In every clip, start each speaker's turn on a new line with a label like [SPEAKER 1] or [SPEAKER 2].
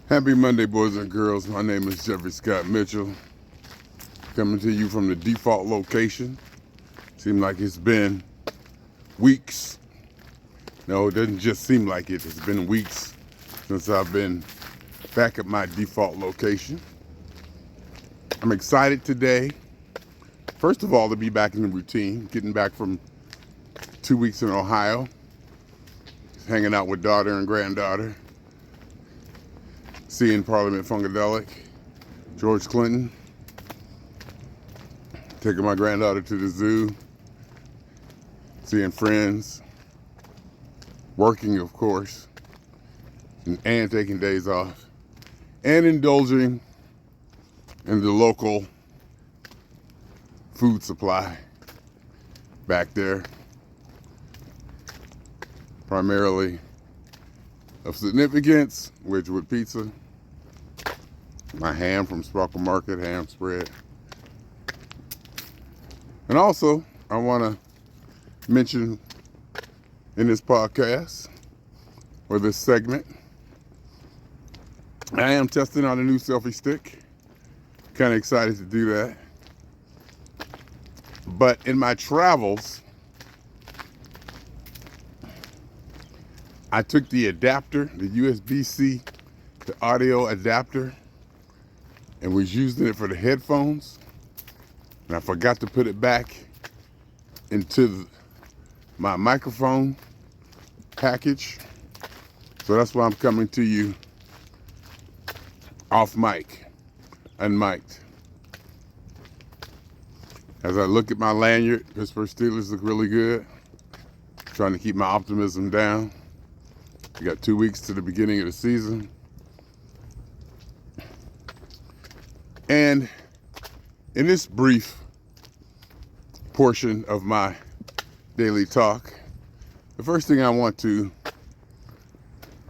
[SPEAKER 1] Happy Monday, boys and girls. My name is Jeffrey Scott Mitchell, coming to you from the default location. Seems like it's been weeks. No, it doesn't just seem like it. It's been weeks since I've been back at my default location. I'm excited today, first of all, to be back in the routine, getting back from 2 weeks in Ohio, just hanging out with daughter and granddaughter, seeing Parliament Funkadelic, George Clinton, taking my granddaughter to the zoo, seeing friends, working, of course, and taking days off, and indulging in the local food supply back there, primarily of significance, Wedgwood Pizza, my ham from Sparkle Market, ham spread. And also, I want to mention in this podcast, or this segment, I am testing out a new selfie stick. Kind of excited to do that. But in my travels, I took the adapter, the USB-C, the audio adapter, and was using it for the headphones. And I forgot to put it back into my microphone package. So that's why I'm coming to you off mic, unmiked. As I look at my lanyard, Pittsburgh Steelers look really good. Trying to keep my optimism down. We got 2 weeks to the beginning of the season. And in this brief portion of my daily talk, the first thing I want to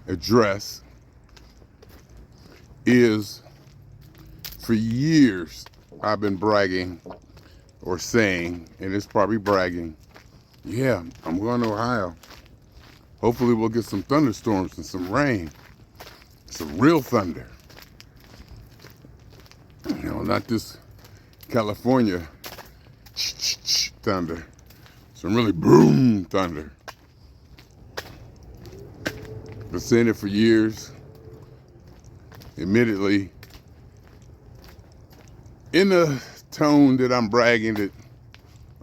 [SPEAKER 1] address is, for years I've been bragging or saying, and it's probably bragging, yeah, I'm going to Ohio. Hopefully we'll get some thunderstorms and some rain, some real thunder. You know, not this California thunder, some really boom thunder. Been saying it for years. Admittedly, in the tone that I'm bragging that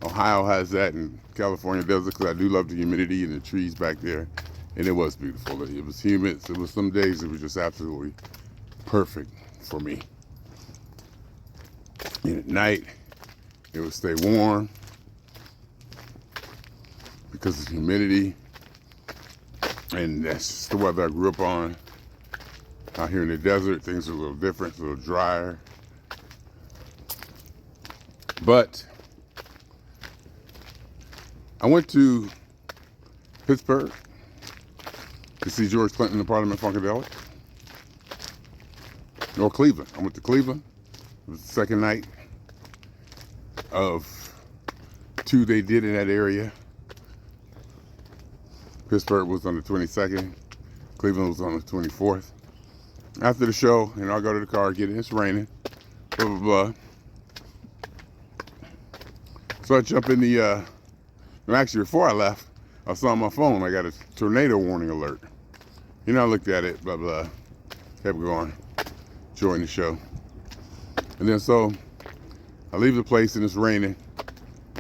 [SPEAKER 1] Ohio has that and California does it, because I do love the humidity and the trees back there. And it was beautiful. It was humid. So it was some days it was just absolutely perfect for me. And at night, it would stay warm because of the humidity. And that's just the weather I grew up on. Out here in the desert, things are a little different, a little drier. But I went to Pittsburgh to see George Clinton and Parliament Funkadelic. Or Cleveland. I went to Cleveland. It was the second night of 2 they did in that area. Pittsburgh was on the 22nd. Cleveland was on the 24th. After the show, I go to the car, get in, it's raining, blah, blah, blah. So I jump in the, actually before I left, I saw on my phone, I got a tornado warning alert. I looked at it, blah, blah, kept going, enjoying the show. And then so, I leave the place and it's raining.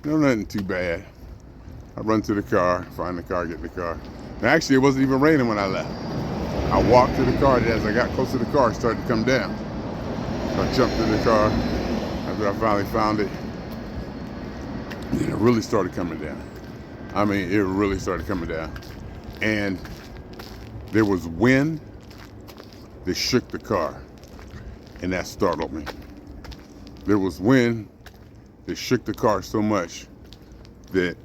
[SPEAKER 1] Nothing too bad. I run to the car, find the car, get in the car. And actually, it wasn't even raining when I left. I walked to the car, and as I got close to the car, it started to come down. So I jumped in the car after I finally found it. And it really started coming down. I mean, it really started coming down. And there was wind that shook the car, and that startled me. There was wind that shook the car so much that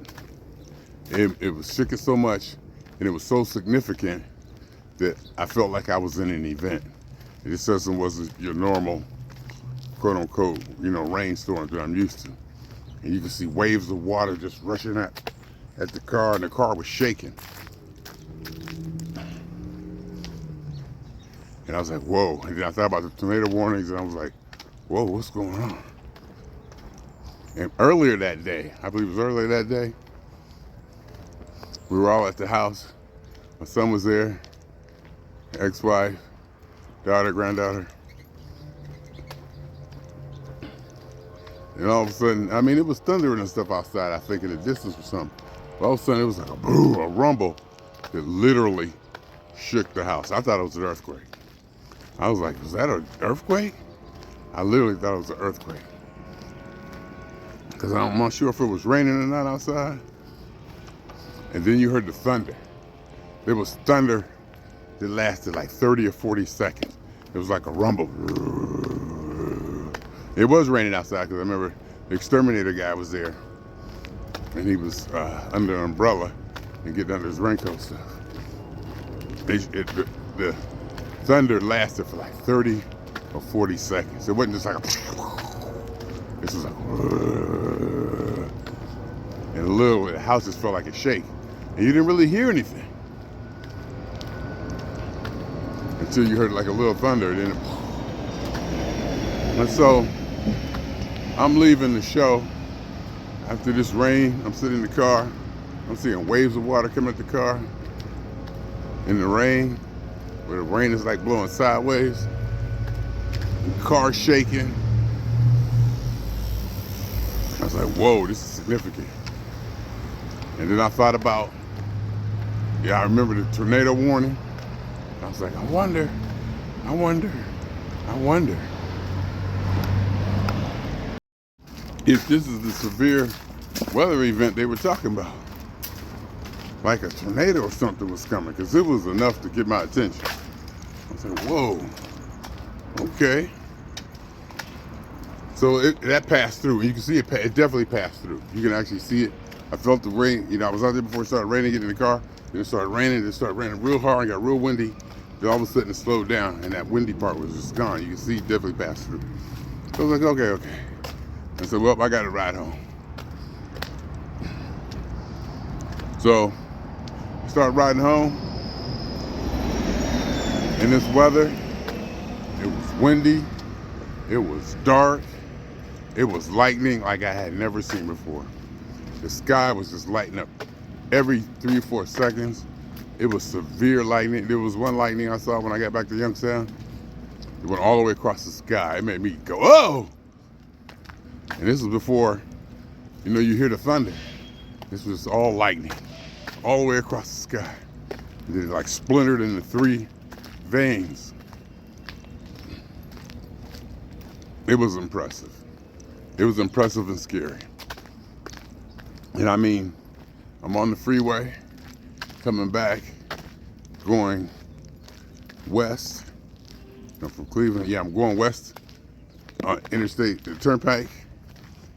[SPEAKER 1] it was shaking so much, and it was so significant that I felt like I was in an event. It just wasn't your normal, quote unquote, rainstorm that I'm used to. And you could see waves of water just rushing at the car, and the car was shaking. And I was like, whoa. And then I thought about the tornado warnings, and I was like, whoa, what's going on? And earlier that day, I believe it was earlier that day, we were all at the house. My son was there, ex-wife, daughter, granddaughter. And all of a sudden, I mean, it was thundering and stuff outside, I think in the distance or something. But all of a sudden, it was like a boom, a rumble that literally shook the house. I thought it was an earthquake. I was like, was that an earthquake? I literally thought it was an earthquake. Because I'm not sure if it was raining or not outside. And then you heard the thunder. There was thunder that lasted like 30 or 40 seconds. It was like a rumble. It was raining outside because I remember the exterminator guy was there. And he was under an umbrella and getting under his raincoat stuff. The thunder lasted for like 30 or 40 seconds. It wasn't just like a... This was like... And a little, the house just felt like a shake. And you didn't really hear anything. Until you heard like a little thunder. Then and so, I'm leaving the show. After this rain, I'm sitting in the car. I'm seeing waves of water coming at the car. In the rain, where the rain is like blowing sideways. The car shaking. I was like, whoa, this is significant. And then I thought about, I remember the tornado warning. I was like, I wonder if this is the severe weather event they were talking about. Like a tornado or something was coming, because it was enough to get my attention. I was like, whoa, okay. So that passed through. You can see it definitely passed through. You can actually see it. I felt the rain. I was out there before it started raining, getting in the car. Then it started raining. It started raining real hard. It got real windy. Then all of a sudden it slowed down, and that windy part was just gone. You can see it definitely passed through. So I was like, okay. I said, well, I got to ride home. So I started riding home. In this weather, it was windy. It was dark. It was lightning like I had never seen before. The sky was just lighting up every 3 or 4 seconds. It was severe lightning. There was one lightning I saw when I got back to Youngstown. It went all the way across the sky. It made me go, oh! And this was before, you hear the thunder. This was all lightning, all the way across the sky. And then it like splintered into 3 veins. It was impressive. It was impressive and scary. And I mean, I'm on the freeway, coming back, going west. I'm from Cleveland. Yeah, I'm going west, interstate, the turnpike.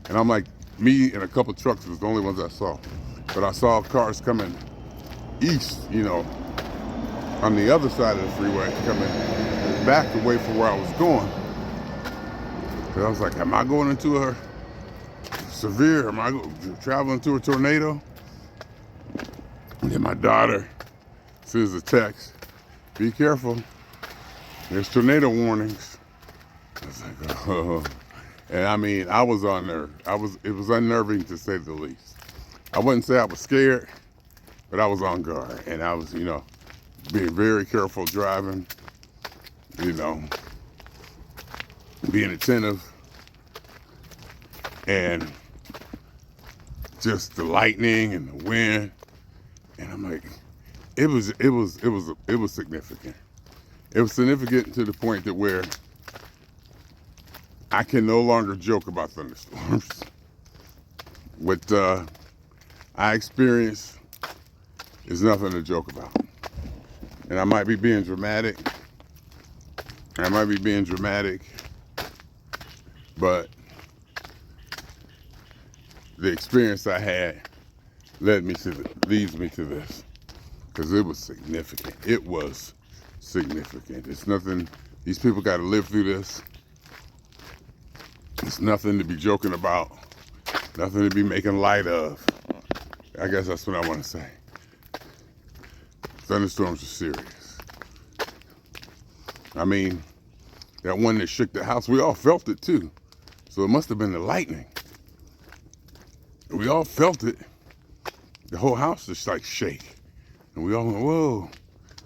[SPEAKER 1] And I'm like, me and a couple trucks was the only ones I saw. But I saw cars coming east, on the other side of the freeway, coming back away from where I was going. Because I was like, am I going into a severe, am I traveling to a tornado? And then my daughter sends a text, be careful, there's tornado warnings. I was like, oh. And I mean, I was on nerve. It was unnerving to say the least. I wouldn't say I was scared, but I was on guard. And I was, being very careful driving, being attentive. And just the lightning and the wind. And I'm like, it was significant. It was significant to the point that where I can no longer joke about thunderstorms. What I experienced is nothing to joke about. And I might be being dramatic. But the experience I had leads me to this. Because it was significant. It was significant. It's nothing, these people got to live through this. It's nothing to be joking about, nothing to be making light of. I guess that's what I want to say. Thunderstorms are serious. I mean, that one that shook the house, we all felt it too. So it must have been the lightning. We all felt it. The whole house just like shake. And we all went, whoa.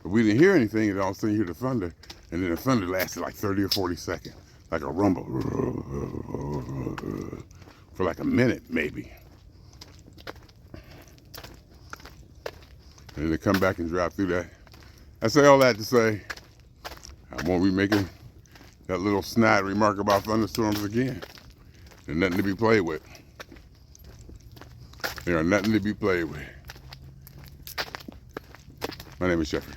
[SPEAKER 1] But we didn't hear anything, and all of a sudden you hear the thunder. And then the thunder lasted like 30 or 40 seconds. Like a rumble. For like a minute, maybe. And then they come back and drive through that. I say all that to say, I won't be making that little snide remark about thunderstorms again. There's nothing to be played with. There are nothing to be played with. My name is Jeffrey.